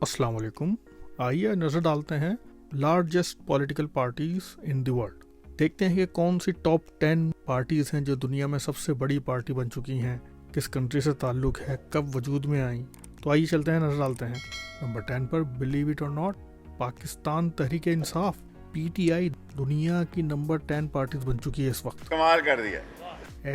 अस्सलाम वालेकुम। आइए नज़र डालते हैं largest political parties in the world. देखते हैं कि कौन सी टॉप 10 पार्टीज हैं जो दुनिया में सबसे बड़ी पार्टी बन चुकी हैं, किस कंट्री से ताल्लुक़ है, कब वजूद में आई। तो आइए चलते हैं, नज़र डालते हैं। नंबर 10 पर, बिलीव इट और नॉट, पाकिस्तान तहरीक इंसाफ PTI दुनिया की नंबर 10 पार्टीज बन चुकी है इस वक्त। कमाल कर दिया।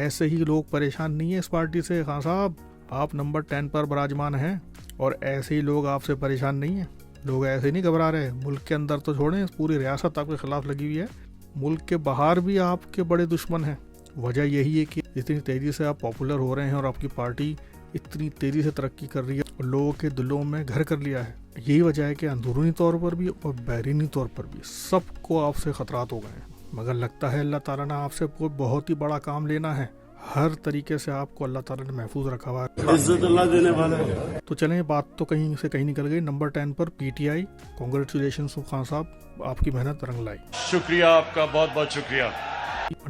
ऐसे ही लोग परेशान नहीं है इस पार्टी से। खान साहब, आप नंबर 10 पर विराजमान हैं और ऐसे ही लोग आपसे परेशान नहीं है। लोग ऐसे ही नहीं घबरा रहे। मुल्क के अंदर तो छोड़ें, पूरी रियासत आपके खिलाफ लगी हुई है। मुल्क के बाहर भी आपके बड़े दुश्मन हैं। वजह यही है कि इतनी तेजी से आप पॉपुलर हो रहे हैं और आपकी पार्टी इतनी तेजी से तरक्की कर रही है और लोगों के दिलों में घर कर लिया है। यही वजह है कि अंदरूनी तौर पर भी और बैरूनी तौर पर भी सबको आपसे खतरात हो गए हैं। मगर लगता है अल्लाह ताला ने आपसे कोई बहुत ही बड़ा काम लेना है। हर तरीके से आपको अल्लाह ताला ने महफूज रखा हुआ है। इज्जत अल्लाह देने वाला है। तो चलें, बात तो कहीं से कहीं निकल गई। नंबर 10 पर PTI। कांग्रेचुलेशन खान साहब, आपकी मेहनत रंग लाई। शुक्रिया, आपका बहुत बहुत शुक्रिया।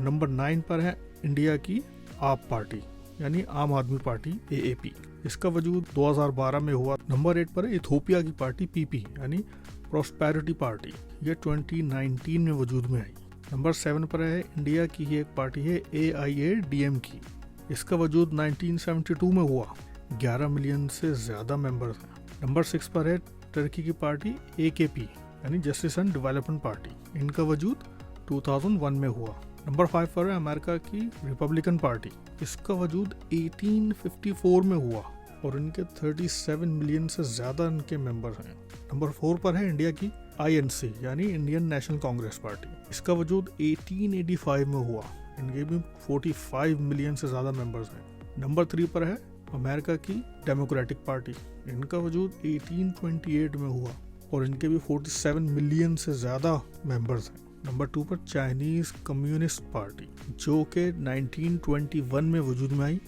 नंबर 9 पर है इंडिया की आप पार्टी, यानी आम आदमी पार्टी AAP। इसका वजूद 2012 में हुआ। नंबर 8 पर है इथोपिया की पार्टी PP, यानी प्रॉस्पेरिटी पार्टी। ये 2019 में वजूद में आई। नंबर 7 पर है इंडिया की ही एक पार्टी है AIADM की। इसका वजूद 1972 में हुआ। 11 मिलियन से ज़्यादा मेंबर्स हैं। नंबर 6 पर है टर्की की पार्टी AKP, यानी जस्टिस एंड डेवलपमेंट पार्टी। इनका वजूद 2001 में हुआ। नंबर 5 पर है अमेरिका की रिपब्लिकन पार्टी। इसका वजूद 1854 में हुआ और इनके 37 मिलियन से ज़्यादा इनके मेंबर्स हैं। नंबर 4 पर है इंडिया की INC, यानी इंडियन नेशनल कांग्रेस पार्टी। इसका वजूद 1885 में हुआ। इनके भी 45 मिलियन से ज़्यादा मेंबर्स हैं। नंबर 3 पर है अमेरिका की डेमोक्रेटिक पार्टी। इनका वजूद 1828 में हुआ और इनके भी 47 मिलियन से ज़्यादा मेंबर्स हैं। नंबर 2 पर चाइनीज़ कम्युनिस्ट पार्टी, जो कि 1921 में वजूद में आई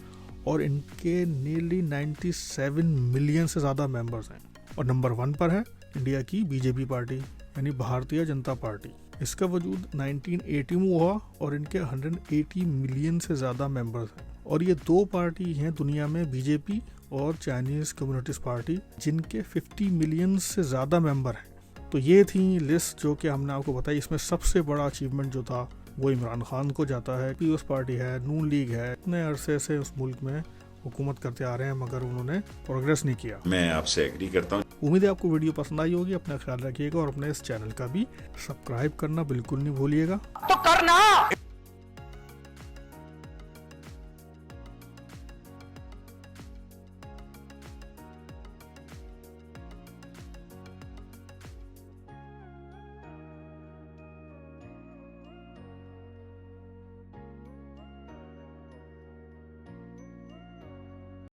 और इनके नियरली 97 मिलियन से ज़्यादा मेंबर्स हैं। और नंबर 1 पर है इंडिया की BJP पार्टी, यानी भारतीय जनता पार्टी। इसका वजूद 1980 में हुआ और इनके 180 मिलियन से ज़्यादा मेंबर्स हैं। और ये दो पार्टी हैं दुनिया में, BJP और चाइनीज़ कम्युनिस्ट पार्टी, जिनके 50 मिलियन से ज़्यादा मेंबर हैं। तो ये थी लिस्ट जो कि हमने आपको बताई। इसमें सबसे बड़ा अचीवमेंट जो था वो इमरान खान को जाता है। पीपल्स पार्टी है, नून लीग है, इतने अरसे से उस मुल्क में हुकूमत करते आ रहे हैं मगर उन्होंने प्रोग्रेस नहीं किया। मैं आपसे एग्री करता हूँ। उम्मीद है आपको वीडियो पसंद आई होगी। अपना ख्याल रखिएगा और अपने इस चैनल का भी सब्सक्राइब करना बिल्कुल नहीं भूलिएगा। तो करना